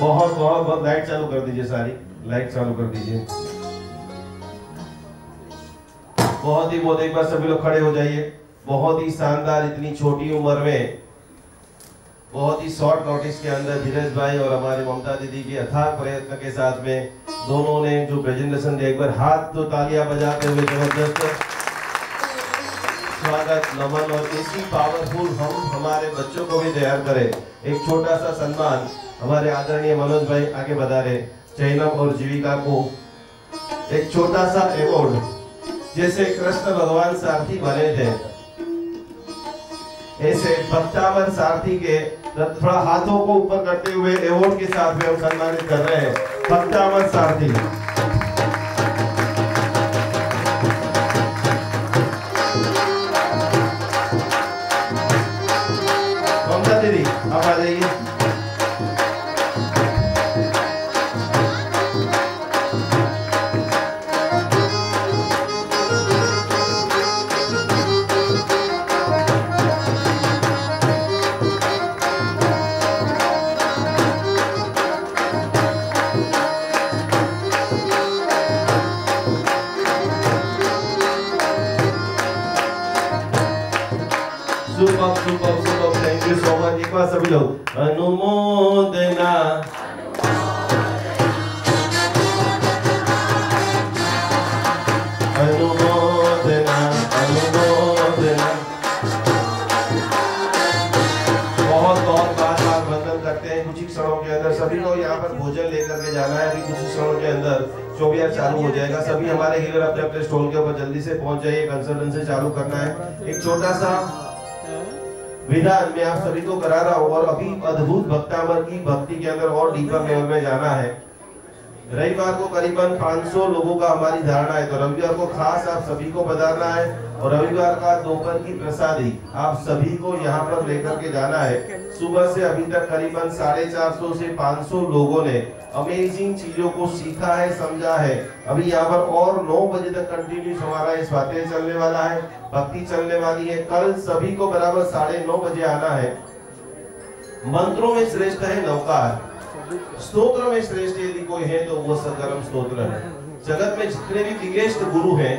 बहुत बहुत बहुत लाइट चालू कर दीजिए, सारी लाइट चालू कर दीजिए। बहुत एक बार सभी लोग खड़े हो जाइए। बहुत ही शानदार, इतनी छोटी उम्र में बहुत ही शॉर्ट नोटिस के अंदर धीरज भाई और हमारे ममता दीदी के अथाक प्रयत्न के साथ में दोनों ने जो प्रेजेंटेशन दिया, एक बार हाथ तो तालियां बजाते हुए जबरदस्त स्वागत नमन। और इसी पावरफुल हम हमारे बच्चों को भी तैयार करें। एक छोटा सा सम्मान हमारे आदरणीय मनोज भाई आगे बता रहे, चैनम और जीविका को एक छोटा सा अवार्ड, जैसे कृष्ण भगवान सारथी बने थे ऐसे भक्तावर सारथी के थोड़ा हाथों को ऊपर करते हुए अवार्ड के साथ में हम सम्मानित कर रहे हैं भक्तावर सारथी। ममता दीदी आप आ जाइए। Thank you so much. एक बार सभी लोग अनुमोदना अनुमोदना अनुमोदना। बहुत बहुत बार वंदन करते हैं। कुछ ही क्षणों के अंदर सभी को यहाँ पर भोजन लेकर के जाना है। अभी कुछ ही क्षणों के अंदर चौबियार चालू हो जाएगा। सभी हमारे हीलर अपने अपने स्टॉल के ऊपर जल्दी से पहुंच जाइए। कंसल्टेंसी चालू करना है। एक छोटा सा विधान मैं आप सभी को करा रहा हूँ और अभी अद्भुत भक्तावर की भक्ति के अंदर और डीपर लेवल में जाना है। रविवार को करीबन 500 लोगों का हमारी धारणा है, तो रविवार को खास आप सभी को पधारना है और रविवार का दोपहर की प्रसादी आप सभी को यहाँ पर लेकर के जाना है। सुबह से अभी तक करीबन 450 से 500 लोगों ने अमेजिंग चीजों को सीखा है, समझा है। अभी यहाँ पर और 9 बजे तक कंटिन्यूस हमारा इस बातें चलने वाला है, भक्ति चलने वाली है। कल सभी को बराबर 9:30 बजे आना है। मंत्रों में श्रेष्ठ है नौकार, स्तोत्र में श्रेष्ठ यदि कोई है तो वो सकरम स्तोत्र है। जगत में जितने भी बिगेस्ट गुरु हैं,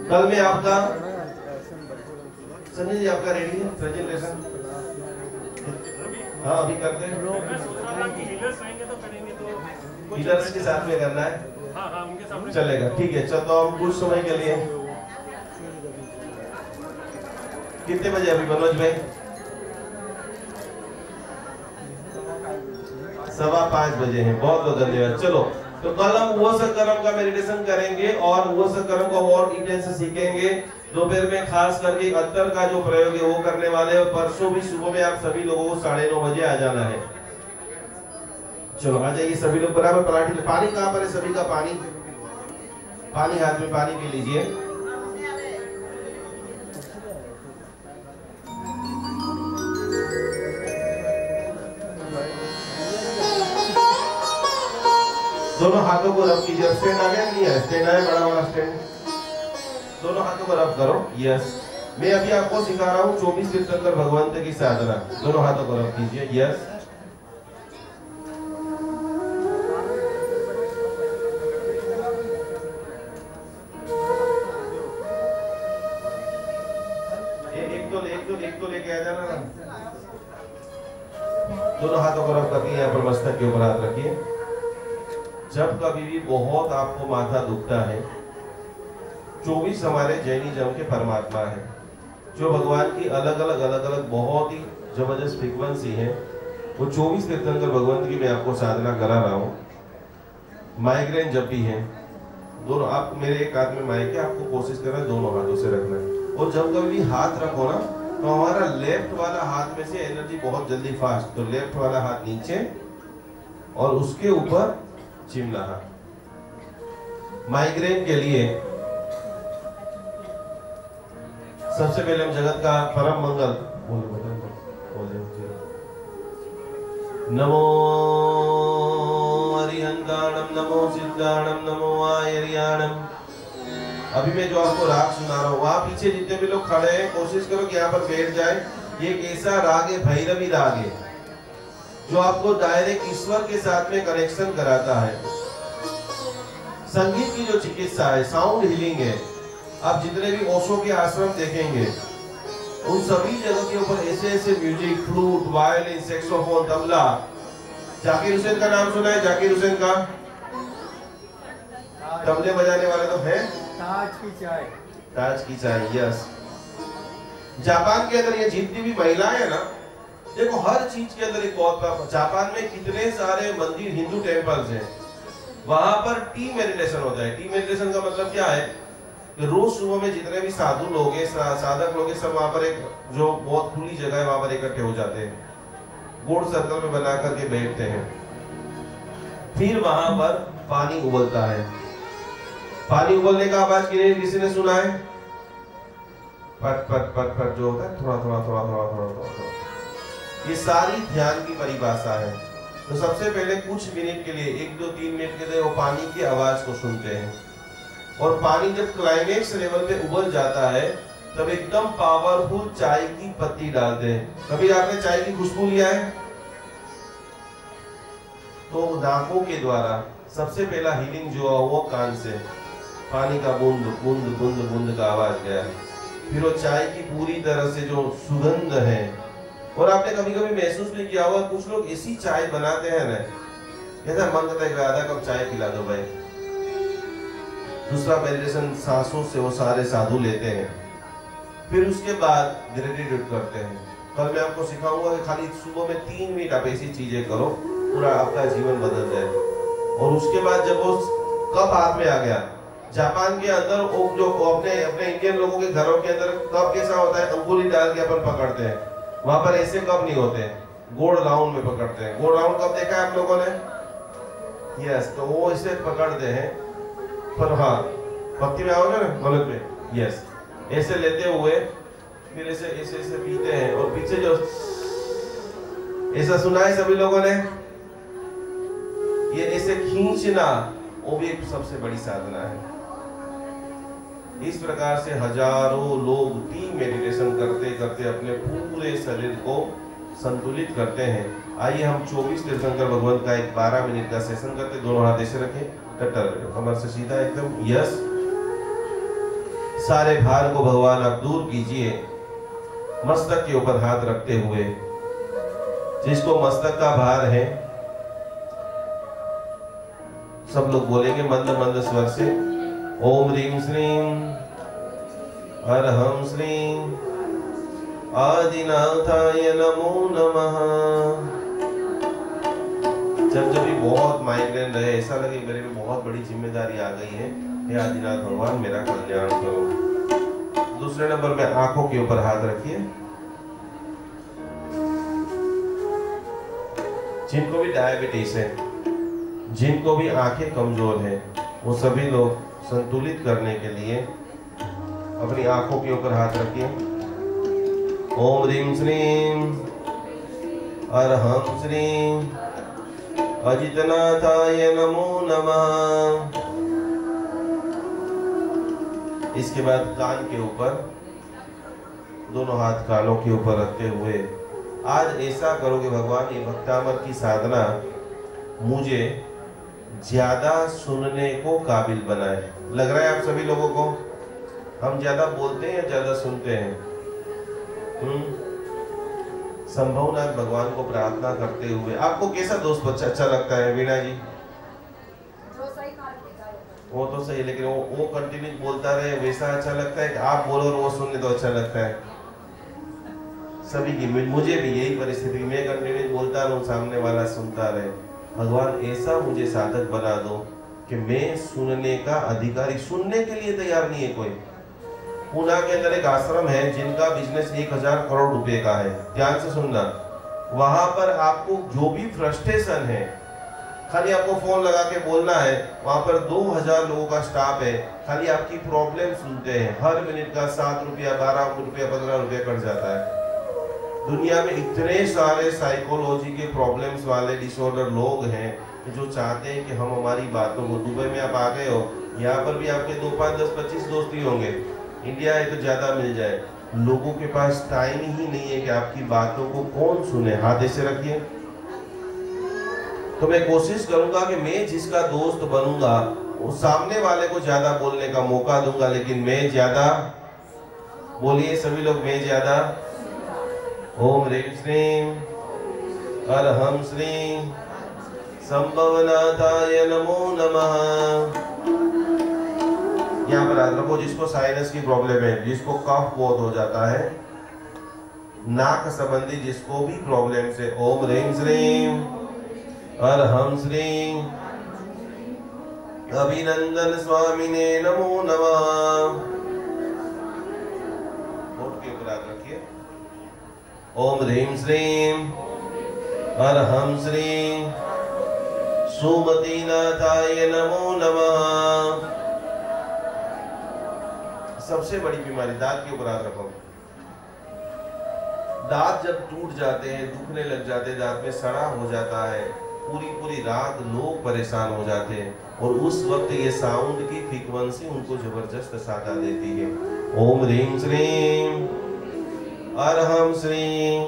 कल में आपका संजय जी आपका रेडी है प्रेजेंटेशन? हाँ अभी करते हैं। हीलर्स के साथ में करना है, चलेगा ठीक है। चलो तो हम कुछ समय के लिए कितने बजे अभी मनोज भाई? 5:15 बजे हैं। बहुत बहुत धन्यवाद। चलो तो कल हम वो सकरम का मेडिटेशन करेंगे और वो सकरम को और डिटेल से सीखेंगे। दोपहर में खास करके अत्तर का जो प्रयोग है वो करने वाले हैं। और परसों भी सुबह में आप सभी लोगों को 9:30 बजे आ जाना है। चलो आ जाइए सभी लोग बराबर। पराठी पानी कहाँ पर है सभी का? पानी हाथ में पानी पी लीजिए। दोनों हाथों को रब कीजिए। स्टैंड आ गया नहीं है? स्टैंड आया बड़ा वाला स्टैंड। दोनों हाथों को रब करो। यस मैं अभी आपको सिखा रहा हूँ 24 तीर्थंकर भगवंत की साधना। दोनों हाथों को रब कीजिए। यस एक तो लेके आ जाना ना। दोनों हाथों को रब करके यहाँ पर मस्तक के ऊपर हाथ रखिए। जब कभी भी बहुत आपको माथा दुखता है, 24 हमारे जैनिज्म के परमात्मा है, जो भगवान की अलग अलग बहुत ही जबरदस्त फ्रीक्वेंसी है। वो 24 तीर्थंकर भगवंत की मैं आपको साधना करा रहा हूँ। माइग्रेन जब भी है, दोनों आप मेरे एक हाथ में माइक है, आपको कोशिश करना है दोनों हाथों से रखना है। और जब कभी भी हाथ रखो ना तो हमारा लेफ्ट वाला हाथ में से एनर्जी बहुत जल्दी फास्ट, तो लेफ्ट वाला हाथ नीचे और उसके ऊपर चिमना हाथ। माइग्रेन के लिए सबसे पहले हम जगत का परम मंगल नमो अरिहंताणम नमो सिद्धाणम नमो आयरियाणम। अभी मैं जो आपको राग सुना रहा हूँ, वहां पीछे जितने भी लोग खड़े हैं कोशिश करो कि यहाँ पर बैठ जाए। ये कैसा राग है? भैरवी राग है। जो आपको डायरेक्ट ईश्वर के साथ में कनेक्शन कराता है। संगीत की जो चिकित्सा है, साउंड हीलिंग है, आप जितने भी ओशो के आश्रम देखेंगे उन सभी जगह के ऊपर ऐसे ऐसे music, flute, violin, saxophone, tabla. Zakir Hussain का नाम सुना है? जाकिर हुसैन का तबले बजाने वाले तो हैं। ताज की चाय, ताज की चाय, यस। जापान के अंदर ये जितनी भी महिलाएं हैं ना, देखो हर चीज के अंदर एक बहुत, जापान में कितने सारे मंदिर, हिंदू टेम्पल्स हैं, वहां पर टी मेडिटेशन होता है। टी मेडिटेशन का मतलब क्या है कि रोज सुबह में जितने भी साधु लोग हैं, साधक लोग हैं, सब वहां पर एक जो बहुत खुली जगह है वहां पर इकट्ठे हो जाते हैं, गोल सर्कल में बना करके बैठते हैं। फिर वहां पर पानी उबलता है। पानी उबलने का आवाज किसी ने सुना है? पट पट पट पट जो होता है, थोड़ा थोड़ा थोड़ा थोड़ा थोड़ा थोड़ा। ये सारी ध्यान की परिभाषा है। तो सबसे पहले कुछ मिनट के लिए, 1 2 3 मिनट के लिए वो पानी की आवाज को सुनते हैं, और पानी जब क्लाइमेक्स लेवल पे उबल जाता है तब एकदम पावरफुल चाय की पत्ती डालते हैं। कभी आपने चाय की खुशबू लिया है? तो नाकों के द्वारा सबसे पहला हीलिंग जो हुआ वो कान से, पानी का बूंद बूंद बूंद बूंद का आवाज गया, फिर वो चाय की पूरी तरह से जो सुगंध है। और आपने कभी कभी महसूस नहीं किया होगा, कुछ लोग ऐसी चाय बनाते हैं ना, ऐसा मन करता है कि आधा कप चाय पिला दो भाई। दूसरा मेडिटेशन, सांसों से वो सारे साधु लेते हैं, फिर उसके बाद ग्रेटिट्यूड करते हैं। कल मैं आपको सिखाऊंगा कि खाली सुबह में 3 मिनट आप ऐसी चीजें करो, पूरा आपका जीवन बदल जाए। और उसके बाद जब वो कप हाथ में आ गया, जापान के अंदर वो जो अपने इंडियन लोगों के घरों के अंदर कप कैसा होता है, अंगुली डाल के अपन पकड़ते हैं, वहां पर ऐसे कप नहीं होते, गोल राउंड में पकड़ते हैं। गोल राउंड कप देखा है आप लोगों ने? यस। तो वो इसे पकड़ते हैं, पर हाँ भक्ति में आओगे ना, गलत में, यस, ऐसे लेते हुए फिर ऐसे ऐसे ऐसे पीते हैं। और पीछे जो ऐसा सुना है सभी लोगों ने, ये ऐसे खींचना, वो भी एक सबसे बड़ी साधना है। इस प्रकार से हजारों लोग टी मेडिटेशन करते करते अपने पूरे शरीर को संतुलित करते हैं। आइए हम 24 तीर्थंकर भगवान का एक 12 मिनट का सेशन करते। दोनों हाथ ऐसे रखें, टट्टर कमर से सीधा एकदम, यस। सारे भार को भगवान आप दूर कीजिए, मस्तक के ऊपर हाथ रखते हुए। जिसको मस्तक का भार है सब लोग बोलेंगे मंद मंद स्वर से, ओम ह्रीं श्रीं हरहं श्रीं आदिनाथाय नमो नमः। जब भी बहुत माइग्रेन रहे, ऐसा लगे मेरे पे बहुत बड़ी जिम्मेदारी आ गई है, हे आदिनाथ भगवान मेरा कल्याण करो। दूसरे नंबर में आंखों के ऊपर हाथ रखिए। जिनको भी डायबिटीज है, जिनको भी आंखें कमजोर है, वो सभी लोग संतुलित करने के लिए अपनी आंखों के ऊपर हाथ रखिए। ओम ह्रीं श्रीं हरहं श्रीं अजितनाथाय नमो नमः। इसके बाद कान के ऊपर दोनों हाथ कानों के ऊपर रखते हुए आज ऐसा करो कि भगवान ये भक्तामर की साधना मुझे ज्यादा सुनने को काबिल बनाए। लग रहा है आप सभी लोगों को हम ज्यादा बोलते हैं या ज्यादा सुनते हैं? संभवनाथ भगवान को प्रार्थना करते हुए आपको कैसा दोस्त बच्चा अच्छा लगता है? वीणा जी, वो तो सही, लेकिन वो कंटिन्यू बोलता रहे वैसा अच्छा लगता है कि आप बोलो और वो सुनने तो अच्छा लगता है? सभी की, मुझे भी यही परिस्थिति, मैं कंटिन्यू बोलता रहूं, सामने वाला सुनता रहे। भगवान ऐसा मुझे साधक बना दो कि मैं सुनने का अधिकारी, सुनने के लिए तैयार नहीं है कोई। पुणे के अंदर एक आश्रम है जिनका बिजनेस 1000 करोड़ रुपए का है, ध्यान से सुनना। वहां पर आपको जो भी फ्रस्ट्रेशन है, खाली आपको फोन लगा के बोलना है। वहां पर 2000 लोगों का स्टाफ है, खाली आपकी प्रॉब्लम सुनते हैं। हर मिनट का 7 रुपया, 12 रुपया, 15 रुपया कट जाता है। दुनिया में इतने सारे साइकोलॉजी के प्रॉब्लम्स वाले डिसऑर्डर लोग हैं जो चाहते हैं कि हम हमारी बातों को, दुबई में आप आ गए हो, यहाँ पर भी आपके 2, 5, 10, 25 दोस्त ही होंगे, इंडिया है तो ज्यादा मिल जाए। लोगों के पास टाइम ही नहीं है कि आपकी बातों को कौन सुने। हाथ ऐसे रखिए, तो मैं कोशिश करूंगा कि मैं जिसका दोस्त बनूंगा वो सामने वाले को ज्यादा बोलने का मौका दूंगा, लेकिन मैं ज्यादा, बोलिए सभी लोग, मैं ज्यादा। ओम ह्रीं श्रीं अरहं श्रीं संभवनाथाय नमो नमः। यहाँ पर याद रखो, जिसको साइनस की प्रॉब्लम है, जिसको कफ बहुत हो जाता है, नाक संबंधी जिसको भी प्रॉब्लम से, ओम ह्रीं श्रीं अरहं श्रीं अभिनंदन स्वामिने नमो नमः। होठ के ऊपर हाथ रखिए। ओम ह्रीं श्रीं अरहं श्रीं सुमतिनाथाय नमो नमः। सबसे बड़ी बीमारी दांत के ऊपर हाथ रखो। दांत जब टूट जाते हैं, दुखने लग जाते हैं, दांत में सड़ा हो जाता है, पूरी रात लोग परेशान हो जाते हैं, और उस वक्त ये साउंड की फ्रीक्वेंसी उनको जबरदस्त साधा देती है। ओम ह्रीं श्रीं अरहं श्रीं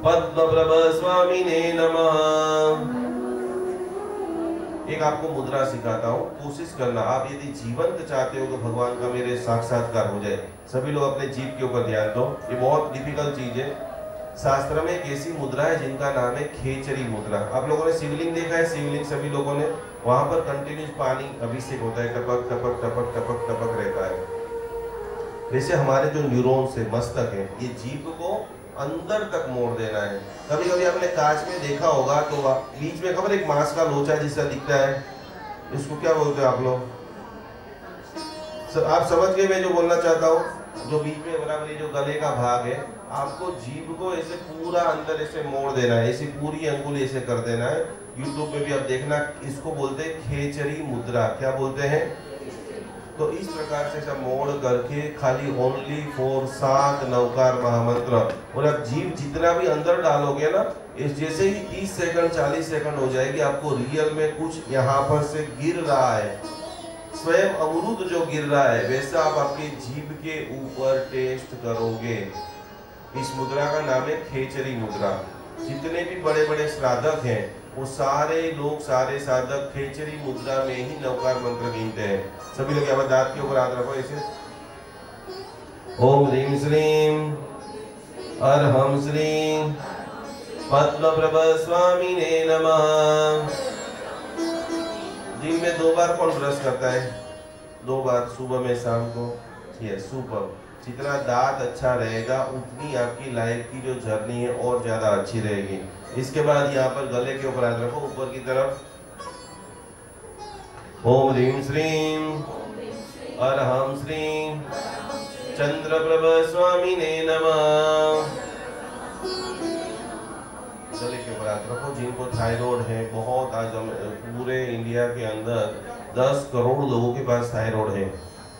पद्मप्रभ स्वामिने नमः। एक आपको मुद्रा सिखाता हूँ, कोशिश करना, आप यदि जीवंत चाहते हो तो भगवान का मेरे साक्षात्कार हो जाए। सभी लोग अपने जीव के ऊपर ध्यान दो, ये बहुत डिफिकल्ट चीज है। शास्त्र में एक ऐसी मुद्रा है जिनका नाम है खेचरी मुद्रा। आप लोगों ने शिवलिंग देखा है, शिवलिंग सभी लोगों ने, वहां पर कंटिन्यूस पानी अभिषेक होता है, टपक टपक टपक टपक टपक रहता है। वैसे हमारे जो न्यूरॉन्स है, मस्तक है, ये जीव को अंदर तक मोड़ देना है। कभी कभी आपने कांच में देखा होगा तो बीच में खबर एक मांस का लोचा जिसका दिखता है, इसको क्या बोलते हैं आप लोग? आप समझ गए मैं जो बोलना चाहता हूँ? जो बीच में बराबर ये जो गले का भाग है, आपको जीभ को ऐसे पूरा अंदर ऐसे मोड़ देना है, ऐसी पूरी अंगुली ऐसे कर देना है। यूट्यूब पे भी आप देखना, इसको बोलते हैं खेचरी मुद्रा। क्या बोलते हैं? तो इस प्रकार से सब मोड़ करके खाली ओनली फॉर 7 नवकार महामंत्र, और आप जीभ जितना भी अंदर डालोगे ना, इस जैसे ही 30 सेकंड 40 सेकंड हो जाएगी, आपको रियल में कुछ यहाँ पर से गिर रहा है, स्वयं अमृत जो गिर रहा है, वैसा आप आपके जीभ के ऊपर टेस्ट करोगे। इस मुद्रा का नाम है खेचरी मुद्रा। जितने भी बड़े बड़े साधक हैं, वो सारे लोग, सारे साधक खेचरी मुद्रा में ही नवकार मंत्र गिनते हैं। सभी लोग यहाँ दांत के ऊपर हाथ रखो ऐसे। ओम ह्रीं श्रीं अरहं श्रीं पद्मप्रभ स्वामिने नमः। दिन में 2 बार कौन ब्रश करता है? 2 बार, सुबह में शाम को। सुबह जितना दांत अच्छा रहेगा उतनी आपकी लाइफ की जो जर्नी है और ज्यादा अच्छी रहेगी। इसके बाद यहाँ पर गले के ऊपर हाथ रखो, ऊपर की तरफ। ओम ह्रीं श्रीं अरहं श्रीं चंद्रप्रभ स्वामिने नमः। गले के ऊपर हाथ रखो। जिनको थायराइड है बहुत, आज हम पूरे इंडिया के अंदर 10 करोड़ लोगों के पास थायराइड है।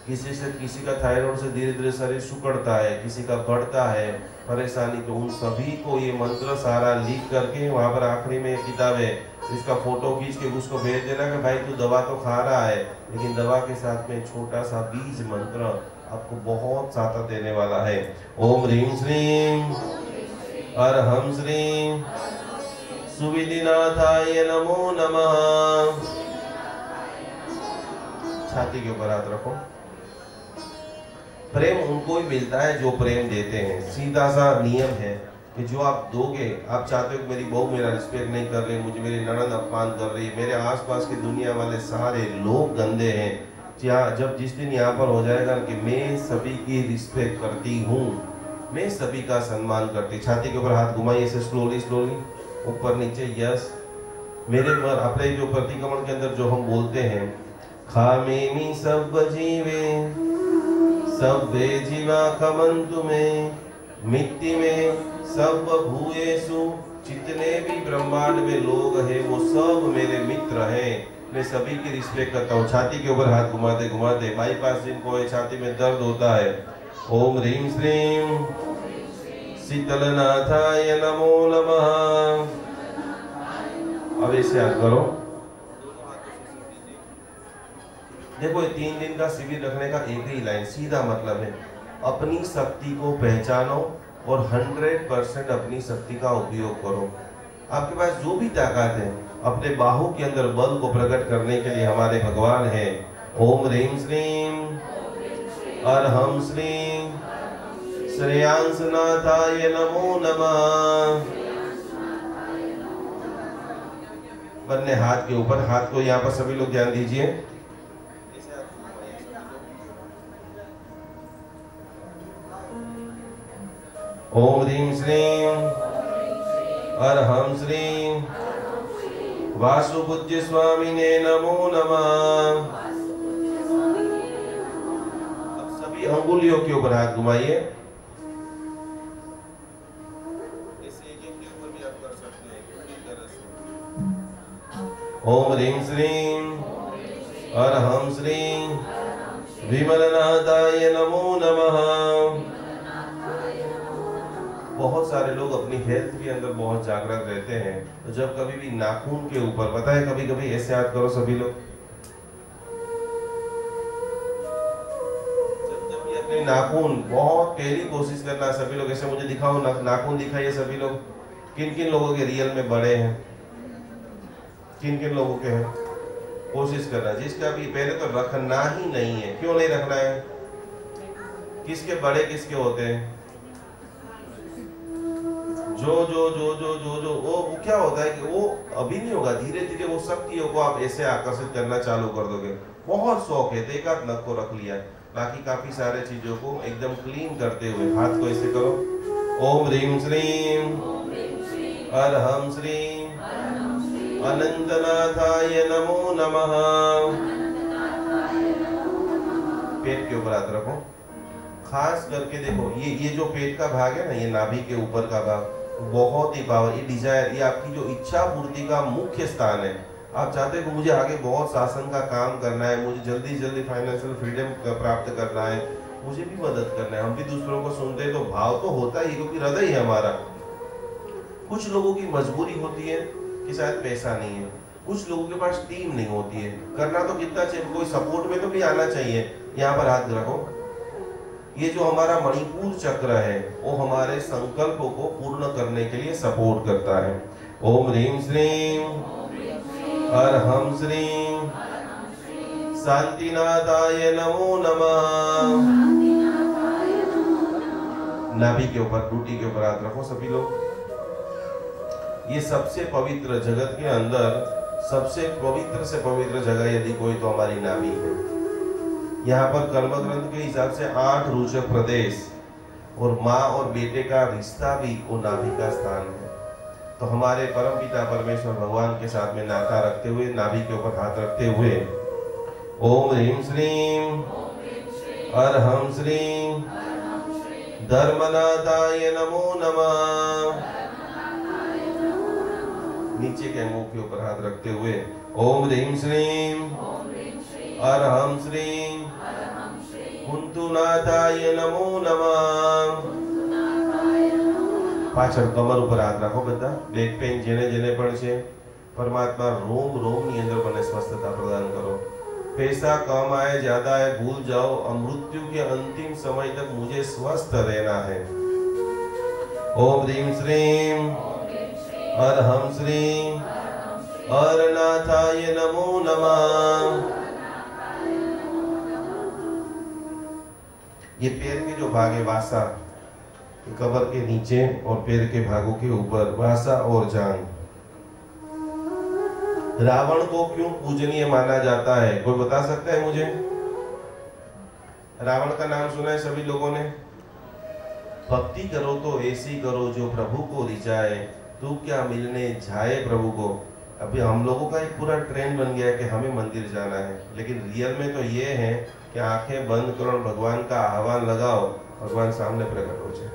किसी का थायराइड से धीरे धीरे शरीर सुकड़ता है, किसी का बढ़ता है परेशानी, तो उन सभी को ये मंत्र सारा लिख करके, वहाँ पर आखिरी में एक किताब है, इसका फोटो खींच के उसको भेज देना कि भाई तू दवा तो खा रहा है, लेकिन दवा के साथ में छोटा सा बीज मंत्र आपको बहुत साथ देने वाला है। ओम ह्रीं श्रीं अरहं श्रीं सुविधिनाथाय नमो नमः। छाती के ऊपर हाथ रखो। प्रेम उनको ही मिलता है जो प्रेम देते हैं। सीधा सा नियम है कि जो आप दोगे, आप चाहते हो कि मेरी बहू मेरा रिस्पेक्ट नहीं कर रही, मुझे मेरी ननद अपमान कर रही है, मेरे आसपास की दुनिया वाले सारे लोग गंदे हैं, जब जिस दिन यहाँ पर हो जाएगा कि मैं सभी की रिस्पेक्ट करती हूँ, मैं सभी का सम्मान करती। छाती के ऊपर हाथ घुमाइए ऐसे स्लोली स्लोली, ऊपर नीचे। यस, मेरे अपने जो प्रतिक्रमण के अंदर जो हम बोलते हैं, खामेमि सब जीवे सब्बे जीवा खमन्तु में मिट्टी में सब भूयेषु। जितने भी ब्रह्मांड में लोग हैं वो सब मेरे मित्र हैं, मैं सभी की रिस्पेक्ट करता हूँ। छाती के ऊपर हाथ घुमाते घुमाते, बाईपास जिनको है, छाती में दर्द होता है, ओम ह्रीं श्रीं शीतलनाथाय नमो नमः। अब ऐसे याद करो। देखो, ये 3 दिन का शिविर रखने का एक ही लाइन, सीधा मतलब है, अपनी शक्ति को पहचानो और 100% अपनी शक्ति का उपयोग करो। आपके पास जो भी ताकत है अपने बाहू के अंदर बल को प्रकट करने के लिए हमारे भगवान हैं। ओम ह्रीं श्रीं अरहं श्रीं श्रेयांसनाथाय नमो नमः। बन्ने हाथ के ऊपर, हाथ को यहाँ पर सभी लोग ध्यान दीजिए। ओम ह्रीं श्रीं अरहं श्रीं वासुपूज्य स्वामिने नमो नमः। अब सभी अंगुलियों के ऊपर हाथ घुमाइए। ओम ह्रीं श्रीं अरहं श्रीं विमलनाथाय नमो नमः। बहुत सारे लोग अपनी हेल्थ के अंदर बहुत जागरूक रहते हैं, तो जब कभी भी नाखून के ऊपर, पता है कभी कभी ऐसे याद करो सभी लोग, जब भी अपने नाखून बहुत पहली कोशिश करना, सभी लोग ऐसे मुझे दिखाओ नाखून दिखाइए सभी लोग। किन किन लोगों के रियल में बड़े हैं, किन किन लोगों के हैं, कोशिश करना। जिसका भी पहले तो रखना ही नहीं है, क्यों नहीं रखना है? किसके बड़े किसके होते हैं? जो जो जो जो जो जो वो क्या होता है कि वो अभी नहीं होगा, धीरे धीरे वो शक्तियों को आप ऐसे आकर्षित करना चालू कर दोगे। बहुत शौक है तो एक आध नख को रख लिया, बाकी काफी सारे चीजों को एकदम क्लीन करते हुए हाथ को ऐसे करो। ओम ह्रीं श्रीं अरहं श्रीं अनंतनाथाय नमो नमः। पेट के ऊपर हाथ रखो, खास करके देखो ये जो पेट का भाग है ना, ये नाभि के ऊपर का भाग बहुत ही पावर, ये डिजायर, ये आपकी जो इच्छा पूर्ति का मुख्य स्थान है। आप चाहते हो कि मुझे आगे बहुत शासन का काम करना है, मुझे जल्दी जल्दी फाइनेंशियल फ्रीडम प्राप्त करना है, मुझे भी मदद करना है। हम भी दूसरों को सुनते हैं तो भाव तो होता ही, क्योंकि हृदय है हमारा। कुछ लोगों की मजबूरी होती है कि शायद पैसा नहीं है, कुछ लोगों के पास टीम नहीं होती है, करना तो कितना चाहिए, कोई सपोर्ट में तो भी आना चाहिए। यहाँ पर हाथ रखो। ये जो हमारा मणिपुर चक्र है वो हमारे संकल्पों को पूर्ण करने के लिए सपोर्ट करता है। ओम ह्रीं श्रीं अरहं श्रीं शांतिनाथाय नमो नमः। नाभि के ऊपर, टूटी के ऊपर हाथ रखो सभी लोग। ये सबसे पवित्र, जगत के अंदर सबसे पवित्र से पवित्र जगह यदि कोई तो हमारी नाभि है। यहाँ पर कर्म ग्रंथ के हिसाब से 8 रोचक प्रदेश और माँ और बेटे का रिश्ता भी वो नाभि का स्थान है। तो हमारे परम पिता परमेश्वर भगवान के साथ में नाता रखते हुए, नाभि के ऊपर हाथ रखते हुए, ओम ह्रीं श्रीं अरहं श्रीं धर्मनाथाय नमो नमः। नीचे के मुंह के ऊपर हाथ रखते हुए, ओम ह्रीं श्रीं अरहं श्रीं कुंतुनाथाय नमो नमः। पाछળ કમર ઉપર હાથ રાખો બધા। બેક પેઇન જેને જેને પણ છે, પરમાત્મા રોમ રોમની અંદર મને સ્વસ્થતા પ્રદાન કરો। पैसा कम आए ज्यादा आए भूल जाओ, मृत्यु के अंतिम समय तक मुझे स्वस्थ रहना है। ओम ह्रीं श्रीं अरहं श्रीं अरनाथाय नमो नमः। ये पैर के जो भाग है वासा, कमर के नीचे और पैर के भागों के ऊपर वासा और जांग। रावण को क्यों पूजनीय माना जाता है, कोई बता सकता है मुझे? रावण का नाम सुना है सभी लोगों ने? भक्ति करो तो ऐसी करो जो प्रभु को रिझाए, तू क्या मिलने जाए प्रभु को। अभी हम लोगों का एक पूरा ट्रेंड बन गया है कि हमें मंदिर जाना है, लेकिन रियल में तो ये है कि आंखें बंद करो, भगवान का आह्वान लगाओ, भगवान सामने प्रकट हो जाए।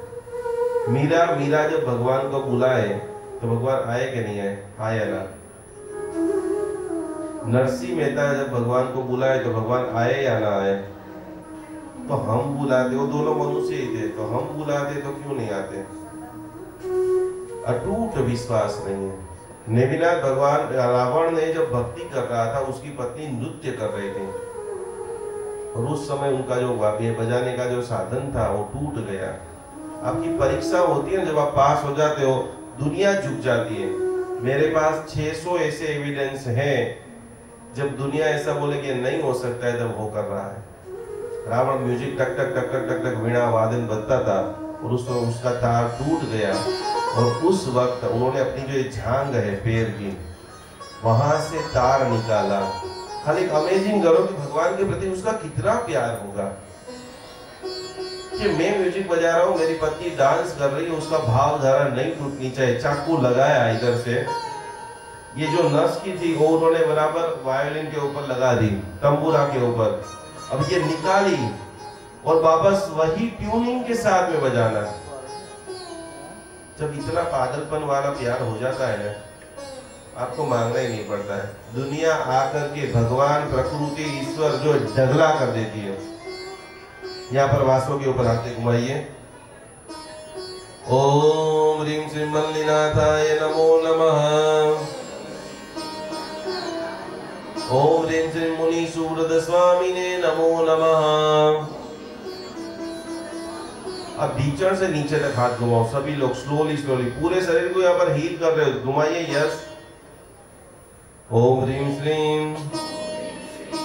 मीरा जब भगवान को बुलाए तो भगवान आए कि नहीं आए? आया ना। नरसिंह मेहता जब भगवान को बुलाए तो भगवान आए या ना आए? तो हम बुलाते, वो दोनों मनुष्य ही थे, तो हम बुलाते तो क्यों नहीं आते? अटूट विश्वास नहीं है। नेमिनाथ भगवान, रावण ने जब भक्ति कर रहा था, उसकी पत्नी नृत्य कर रही थी और उस समय उनका जो वाद्य बजाने का जो साधन था वो टूट गया। आपकी परीक्षा होती है, जब आप पास हो जाते हो दुनिया झुक जाती है, मेरे पास 600 ऐसे एविडेंस हैं, जब दुनिया ऐसा बोले कि नहीं हो सकता है तब वो कर रहा है। रावण म्यूजिक टक टक टक टक टक टक वीणा वादन बजता था और उसका तार टूट गया, और उस वक्त उन्होंने अपनी जो झांग है पैर की, वहां से तार निकाला। खाली एक अमेजिंग करो कि भगवान के प्रति उसका कितना प्यार होगा कि मैं म्यूजिक बजा रहा हूँ, मेरी पत्नी डांस कर रही है, उसका भाव धारा नहीं टूटनी चाहिए। चाकू लगाया इधर से, ये जो नस की थी वो उन्होंने बराबर वायोलिन के ऊपर लगा दी, तंबूरा के ऊपर। अब ये निकाली और वापस वही ट्यूनिंग के साथ में बजाना। जब इतना पागलपन वाला प्यार हो जाता है ना, आपको मांगना ही नहीं पड़ता है। दुनिया आकर के भगवान, प्रकृति, ईश्वर जो डगला कर देती है। यहाँ पर वासों के ऊपर हाथ घुमाइए। ओम ह्रीं श्रीं मल्लिनाथाय नमो नमः। ओम ह्रीं श्रीं मुनि सुव्रत स्वामिने नमो नमः। अब भीचण से नीचे तक हाथ घुमाओ सभी लोग, स्लोली स्लोली, पूरे शरीर को यहाँ पर हील कर रहे हो, घुमाइए। यस। ओम ह्रीं श्रीं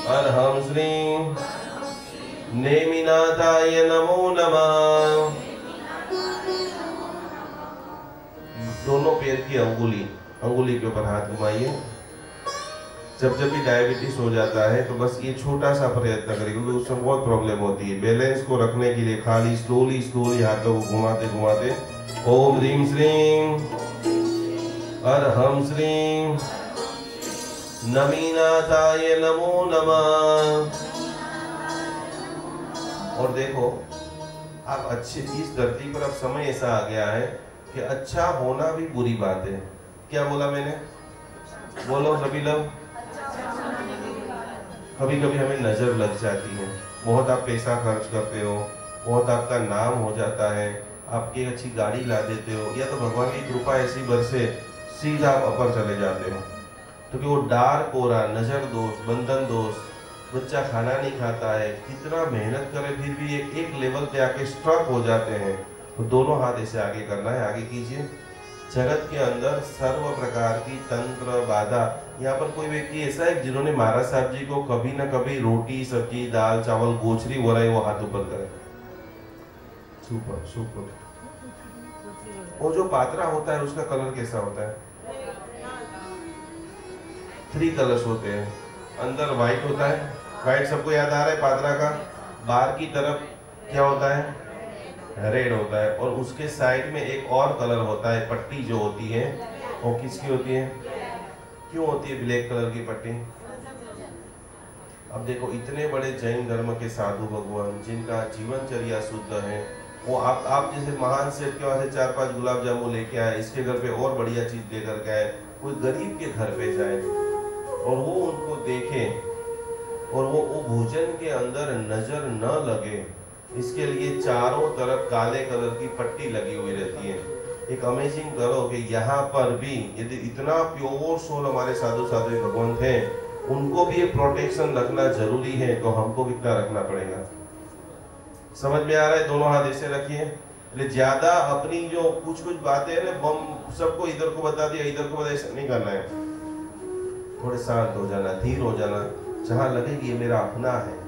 अरहं श्रीं नेमिनाथाय नमो नमः। दोनों पैर की अंगुली के ऊपर हाथ घुमाइए। जब जब भी डायबिटीज हो जाता है तो बस ये छोटा सा प्रयत्न करें, क्योंकि उसमें बहुत प्रॉब्लम होती है। बैलेंस को रखने के लिए खाली स्लोली स्लोली हाथों को घुमाते घुमाते ओम ह्रीं श्रीं अरहं श्रीं नमीनाथाय नमो नमः। और देखो आप अच्छे, इस धरती पर अब समय ऐसा आ गया है कि अच्छा होना भी बुरी बात है। क्या बोला मैंने? बोलो सभी लोग। कभी कभी हमें नजर लग जाती है, बहुत आप पैसा खर्च करते हो, बहुत आपका नाम हो जाता है, आपकी अच्छी गाड़ी ला देते हो, या तो भगवान की कृपा ऐसी बरसे सीधा आप अपर चले जाते हो। तो कि वो डार्क कोरा, नजर दोष, बंधन दोष, बच्चा खाना नहीं खाता है, कितना मेहनत करे फिर भी एक लेवल पे आके स्ट्रक हो जाते हैं। तो दोनों हाथ ऐसे आगे करना है, आगे कीजिए। जगत के अंदर सर्व प्रकार की तंत्र बाधा। यहाँ पर कोई व्यक्ति ऐसा है जिन्होंने महाराज साहब जी को कभी ना कभी रोटी, सब्जी, दाल, चावल, गोचरी हो रहा है, वो हाथ ऊपर करे। Super super. वो जो पात्रा होता है उसका कलर कैसा होता है? 3 कलर्स होते हैं। अंदर व्हाइट होता है, व्हाइट सबको याद आ रहा है पात्रा का। बाहर की तरफ क्या होता है? रेड होता है। और उसके साइड में एक और कलर होता है, पट्टी जो होती है वो किसकी होती है? क्यों होती है ब्लैक कलर की पट्टी? अब देखो इतने बड़े जैन धर्म के साधु भगवान जिनका जीवनचर्या शुद्ध है, वो आप जैसे महान सेठ के वहां से 4-5 गुलाब जामुन लेके आए, इसके घर पे और बढ़िया चीज लेकर के आए, कोई गरीब के घर पे जाए और वो उनको देखे और वो भोजन के अंदर नजर न लगे, इसके लिए चारों तरफ काले कलर की पट्टी लगी हुई रहती है। एक अमेजिंग करो कि यहाँ पर भी यदि इतना प्योर सोल हमारे साधु साधु भगवान थे, उनको भी ये प्रोटेक्शन रखना जरूरी है, तो हमको कितना रखना पड़ेगा? समझ में आ रहा है? दोनों हाथ ऐसे रखिए। ज्यादा अपनी जो कुछ बातें है ना, बम सबको इधर को बता दिया, इधर को बता, ऐसा नहीं करना है। थोड़े शांत हो जाना, धीर हो जाना, जहाँ लगे कि ये मेरा अपना है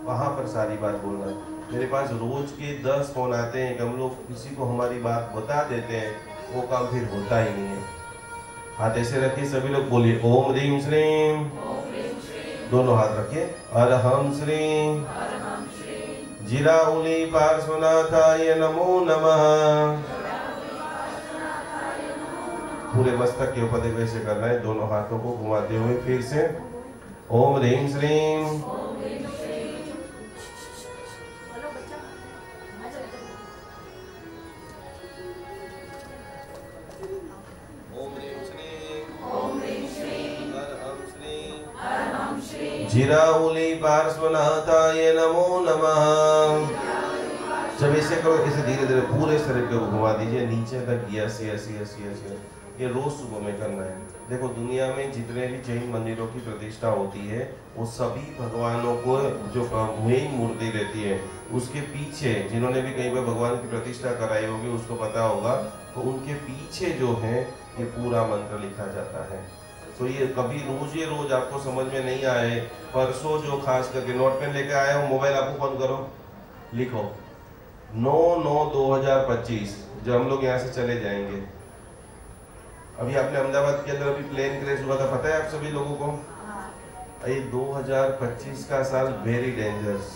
वहां पर सारी बात बोलना। मेरे पास रोज के 10 फोन आते हैं कि हम लोग किसी को हमारी बात बता देते हैं, वो काम फिर होता ही नहीं है। हाथ ऐसे रखिए, सभी लोग बोलिए ओम ह्रीं श्रीं। दोनों हाथ रखिए। अरहं श्रीं जिराउली पार्श्वनाथाय नमो नमः। पूरे मस्तक के ऊपर देखो ऐसे करना है, दोनों हाथों को घुमाते हुए फिर से ओम ह्रीं श्रीं। जिराउली पार्श्वनाथाय नमो नमः। जब ऐसे करो, ऐसे धीरे धीरे पूरे शरीर को घुमा दीजिए नीचे तक। Yes yes yes yes. ये रोज सुबह में करना है। देखो दुनिया में जितने भी जैन मंदिरों की प्रतिष्ठा होती है, वो सभी भगवानों को जो मेन मूर्ति रहती है उसके पीछे, जिन्होंने भी कहीं पर भगवान की प्रतिष्ठा कराई होगी उसको पता होगा, तो उनके पीछे जो है ये पूरा मंत्र लिखा जाता है। तो ये कभी रोज आपको समझ में नहीं आए, परसों जो खास करके नोट पेन लेके आए हो, मोबाइल आप ओपन करो, लिखो 9/9/2025 जब हम लोग यहाँ से चले जाएंगे। अभी आपने अहमदाबाद के अंदर अभी प्लेन क्रैश हुआ था, पता है आप सभी लोगों को? ये 2025 का साल वेरी डेंजरस,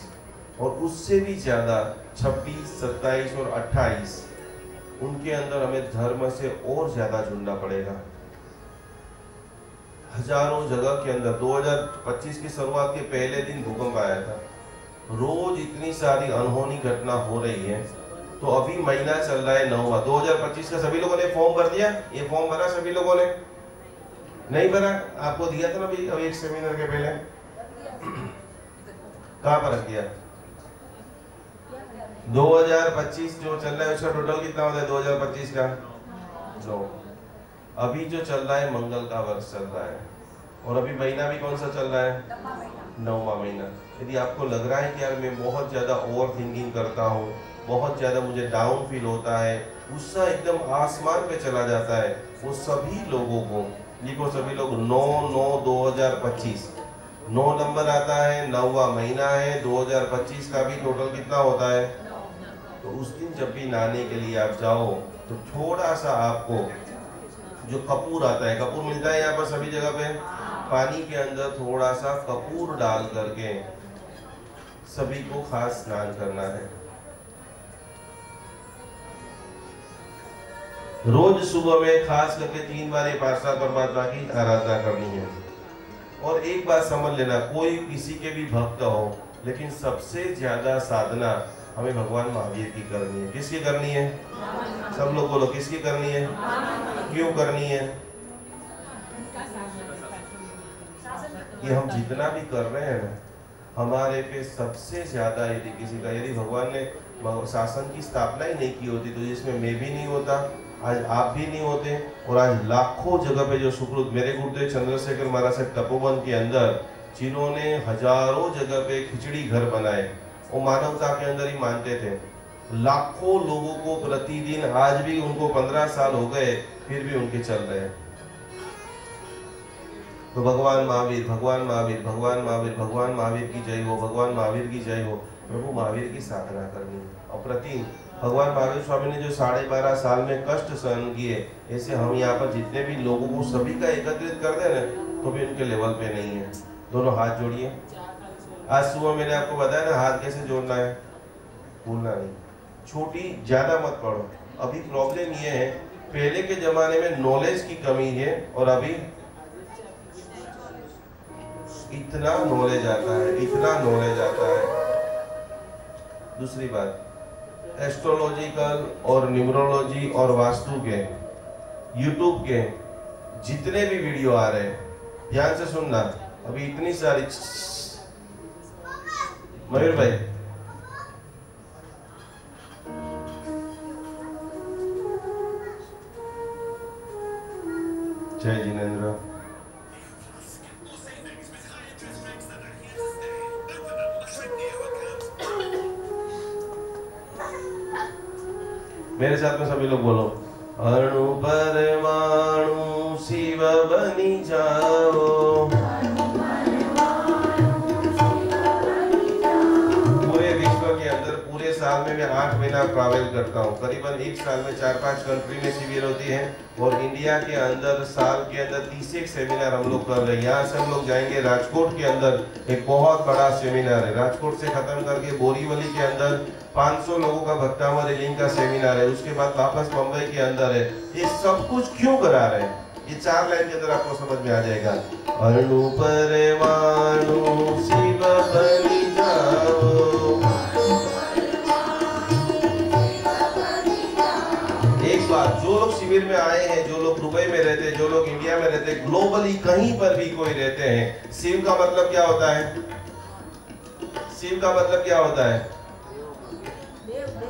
और उससे भी ज़्यादा 26, 27 और 28 उनके अंदर हमें धर्म से और ज़्यादा जुड़ना पड़ेगा। हजारों जगह के अंदर 2025 की शुरुआत के पहले दिन भूकंप आया था, रोज इतनी सारी अनहोनी घटना हो रही है। तो अभी महीना चल रहा है 9वां 2025 का। सभी लोगों ने फॉर्म भर दिया? ये फॉर्म भरा सभी लोगों ने? नहीं भरा? आपको दिया था ना अभी एक सेमिनार के पहले, कहाँ पर रख दिया? 2025 जो चल रहा है उसका टोटल कितना होता है 2025 का? 9। अभी जो चल रहा है मंगल का वर्ष चल रहा है, और अभी महीना भी कौन सा चल रहा है? 9वां महीना। यदि आपको लग रहा है कि यार मैं बहुत ज़्यादा ओवर थिंकिंग करता हूँ, बहुत ज़्यादा मुझे डाउन फील होता है, गुस्सा एकदम आसमान पे चला जाता है, वो सभी लोगों को लिखो, सभी लोग 9/9/2025 9 नंबर आता है, 9वां महीना है, 2025 का भी टोटल कितना होता है? तो उस दिन जब भी नहाने के लिए आप जाओ तो थोड़ा सा आपको जो कपूर आता है, कपूर मिलता है यहाँ पर सभी जगह पे, पानी के अंदर थोड़ा सा कपूर डाल करके सभी को खास स्नान करना है। रोज सुबह में खास करके 3 बार ये पार्षद परमात्मा की आराधना करनी है। और एक बात समझ लेना, कोई किसी के भी भक्त हो, लेकिन सबसे ज्यादा साधना हमें भगवान महावीर की करनी है। किसकी करनी है? सब लोग बोलो, किसकी करनी है? क्यों करनी है? ये हम जितना भी कर रहे हैं ना, हमारे पे सबसे ज्यादा यदि किसी का, यदि भगवान ने शासन की स्थापना ही नहीं की होती तो जिसमें मैं भी नहीं होता, आज आप भी नहीं होते, और आज लाखों जगह पे जो सुकृत मेरे गुरुदेव चंद्रशेखर महाराज से तपोवन के अंदर जिन्होंने हजारों जगह पे खिचड़ी घर बनाए, वो मानवता के अंदर ही मानते थे। लाखों लोगों को प्रतिदिन, आज भी उनको 15 साल हो गए फिर भी उनके चल रहे हैं। तो भगवान महावीर, भगवान महावीर, भगवान महावीर, भगवान महावीर की जय हो, भगवान महावीर की जय हो। प्रभु महावीर की साधना करनी है। और प्रतिदिन भगवान महावीर स्वामी ने जो 12.5 साल में कष्ट सहन किए, ऐसे हम यहाँ पर जितने भी लोगों को सभी का एकत्रित कर दे ना तो भी उनके लेवल पे नहीं है। दोनों हाथ जोड़िए। आज सुबह मैंने आपको बताया ना हाथ कैसे जोड़ना है, भूलना नहीं। छोटी ज्यादा मत पढ़ो। अभी प्रॉब्लम ये है, पहले के जमाने में नॉलेज की कमी है और अभी इतना नॉलेज आता है, इतना नॉलेज आता है। दूसरी बात, एस्ट्रोलॉजिकल और न्यूमरोलॉजी और वास्तु के यूट्यूब के जितने भी वीडियो आ रहे हैं, ध्यान से सुनना। अभी इतनी सारी, मयूर भाई जय जिनेन्द्र, मेरे साथ में सभी लोग बोलो, अणु परमाणु शिव बनी जाओ। पूरे विश्व के अंदर पूरे साल में मैं 8 महीना ट्रैवल करता हूँ। करीबन एक साल में 4-5 कंट्री में शिविर होती है, और इंडिया के अंदर साल के अंदर 31 सेमिनार हम लोग कर रहे हैं। यहाँ से हम लोग जाएंगे राजकोट के अंदर, एक बहुत बड़ा सेमिनार है। राजकोट से खत्म करके बोरीवली के अंदर 500 लोगों का भक्तावा रिलिंग का सेमिनार है। उसके बाद वापस मुंबई के अंदर है। ये सब कुछ क्यों करा रहे हैं, ये 4 लाइन के अंदर आपको समझ में आ जाएगा। अणु परमाणु शिव बनी जाओ। एक बात, जो लोग शिविर में आए हैं, जो लोग दुबई में रहते हैं, जो लोग इंडिया में रहते हैं, ग्लोबली कहीं पर भी कोई रहते हैं, शिव का मतलब क्या होता है? शिव का मतलब क्या होता है?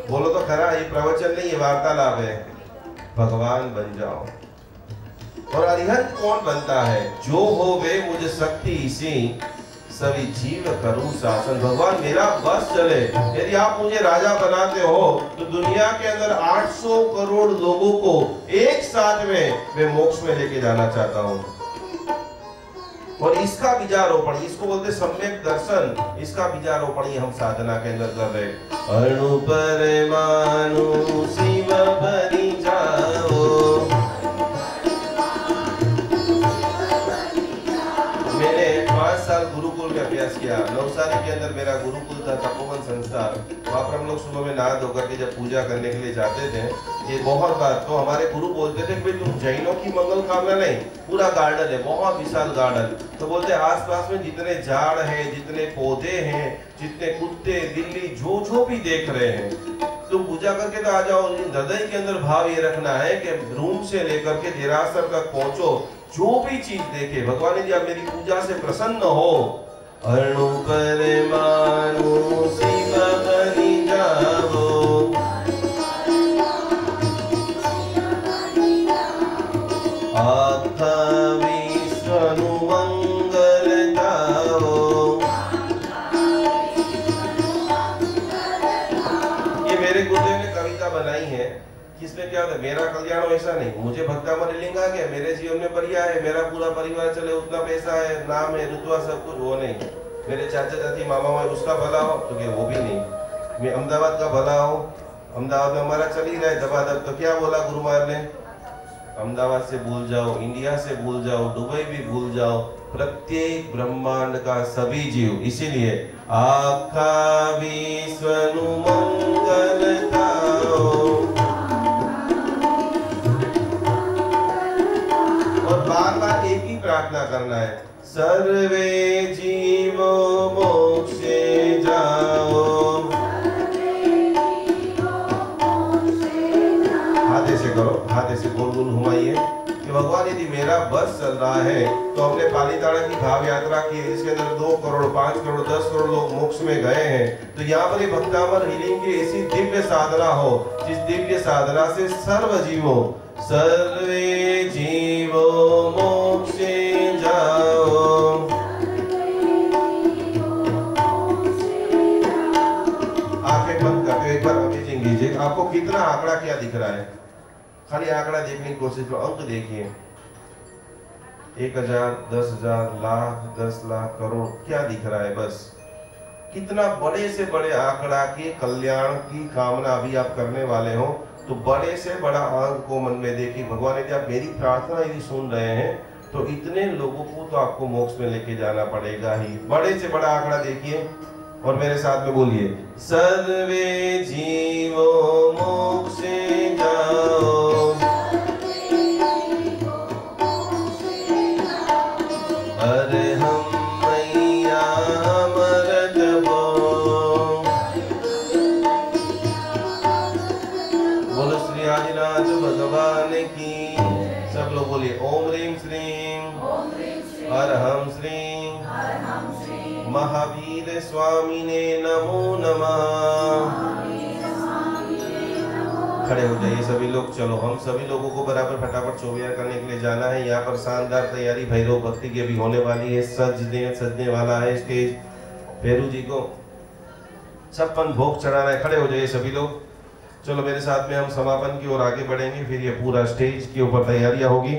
बोलो तो खरा, ये प्रवचन नहीं है, वार्तालाप है। भगवान बन जाओ। और अरिहंत कौन बनता है? जो हो वे मुझ शक्ति सी सभी जीव करूं शासन। भगवान मेरा बस चले। यदि आप मुझे राजा बनाते हो तो दुनिया के अंदर 800 करोड़ लोगों को एक साथ में मैं मोक्ष में लेके जाना चाहता हूं। और इसका बीजारोपण, इसको बोलते सम्यक दर्शन, इसका बीजारोपण ही हम साधना के अंदर कर रहे। अणु परमाणु शिव बनि जाओ। मैंने 5 साल गुरुकुल में अभ्यास किया। नवसारी के अंदर मेरा गुरुकुल था, तपोवन संस्था। वहाँ पर हम लोग सुबह में नहा धोकर के जब पूजा करने के लिए जाते थे, ये बहुत बार तो हमारे गुरु बोलते थे कि तुम जैनों की मंगल कामना नहीं, पूरा गार्डन है, बहुत विशाल गार्डन। तो बोलते आसपास में जितने झाड़ हैं, जितने पौधे हैं, जितने कुत्ते बिल्ली जो भी देख रहे हैं, तुम पूजा करके तो आ जाओ। हृदय के अंदर भाव ये रखना है कि रूम से लेकर के देरासर तक पहुंचो, जो भी चीज देखे भगवान यदि आप मेरी पूजा से प्रसन्न हो। अणु परमाणु शिव बनि जाओ। आत्मा विश्व मंगल जाओ। ये मेरे गुरुदेव ने कविता बनाई है। किसमें क्या होता है, मेरा कल्याण वैसा नहीं, मुझे भक्तामर लिंग आ गया, मेरे जीवन में बढ़िया है, मेरा पूरा परिवार चले, उतना पैसा है, नाम है, रुतबा, सब कुछ, वो नहीं। मेरे चाचा चाची मामा मामा उसका भला हो तो क्या, वो भी नहीं। मैं अहमदाबाद का भला हो, अहमदाबाद में हमारा चल ही रहा है दबादब, तो क्या बोला गुरु महाराज ने, अहमदाबाद से भूल जाओ, इंडिया से भूल जाओ, दुबई भी भूल जाओ, प्रत्येक ब्रह्मांड का सभी जीव। इसीलिए आखा विश्व मंगल गाओ। और बार-बार एक ही प्रार्थना करना है, सर्वे जीवो मोक्षे जाओ। हाथ ऐसे करो, हाथ ऐसे गोल गोल घुमाइए कि भगवान यदि मेरा बस चल रहा है तो हमने पालीताड़ा की भाव यात्रा की, इसके अंदर 2 करोड़ 5 करोड़ 10 करोड़ लोग मोक्ष में गए हैं। तो यहाँ पर भक्तामर हीलिंग की ऐसी दिव्य साधना हो, जिस दिव्य साधना से सर्व जीवो सर्वे जीवो मोक्षे जाओ। आंखें बंद करके एक बार अमेजिंग लीजिए, आपको कितना आंकड़ा क्या दिख रहा है, खाली आंकड़ा देखने की कोशिश करो। अंक देखिए, 1000, 10,000, लाख, 10 लाख, करोड़, क्या दिख रहा है, बस कितना बड़े से बड़े आंकड़ा के कल्याण की कामना अभी आप करने वाले हो। तो बड़े से बड़ा अंक को मन में देखिए, भगवान यदि आप मेरी प्रार्थना यदि सुन रहे हैं तो इतने लोगों को तो आपको मोक्ष में लेके जाना पड़ेगा ही। बड़े से बड़ा आंकड़ा देखिए और मेरे साथ में बोलिए, सर्वे जीवो मोक्षे जाओ। अरे हम मैया अमृत बो। बोलो श्री आदिनाथ भगवान की। सब लोग बोलिए ओम ह्रीं श्रीं अरहं श्रीं महावीर स्वामिने नमो नमः। खड़े हो जाइए सभी लोग। चलो हम सभी लोगों को बराबर फटाफट चौबियार करने के लिए जाना है। यहाँ पर शानदार तैयारी भैरव भक्ति की अभी होने वाली है। सजने वाला है स्टेज। भैरू जी को 56 भोग चढ़ाना है। खड़े हो जाइए सभी लोग। चलो मेरे साथ में हम समापन की ओर आगे बढ़ेंगे, फिर ये पूरा स्टेज के ऊपर तैयारियां होगी।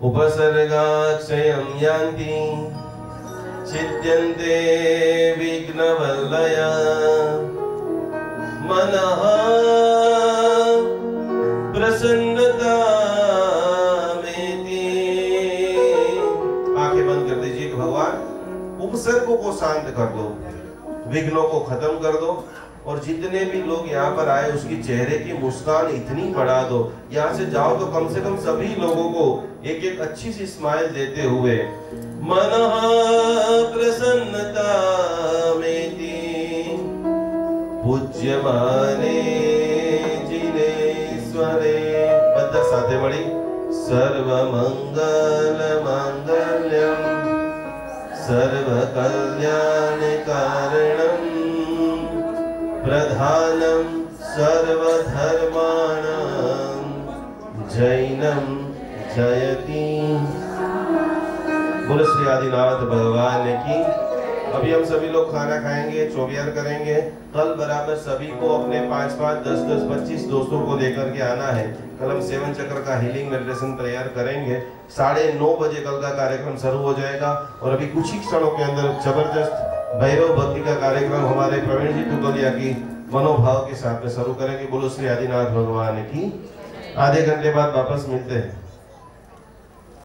उपसर्गाक्षयं यान्ति छिद्यन्ते विघ्नवल्लया मनः प्रसन्नता मेति। आंखें बंद कर दीजिए। भगवान उपसर्गों को शांत कर दो, विघ्नों को खत्म कर दो, और जितने भी लोग यहाँ पर आए उसकी चेहरे की मुस्कान इतनी बढ़ा दो। यहाँ से जाओ तो कम से कम सभी लोगों को एक एक अच्छी सी स्माइल देते हुए मनः प्रसन्नता मेति पूज्यमाने जिनेश्वरे। बद्धा साथे मणि सर्वमंगल मांगल्यम सर्वकल्याण कारणम प्रधानम सर्वधर्माणां जैनम जयति। बोलो श्री आदिनाथ भगवान की। अभी हम सभी लोग खाना खाएंगे, चौबियार करेंगे। कल बराबर सभी को अपने 5-5, 10-10, 25 दोस्तों को लेकर के आना है। कल हम 7 चक्र का हीलिंग मेडिटेशन तैयार करेंगे। 9:30 बजे कल का कार्यक्रम शुरू हो जाएगा और अभी कुछ ही क्षणों के अंदर जबरदस्त भैरव भक्ति का कार्यक्रम हमारे प्रवीण जी तुगलिया की मनोभाव के साथ में शुरू करेंगे। बोलो श्री आदिनाथ भगवान की। आधे घंटे बाद वापस मिलते हैं।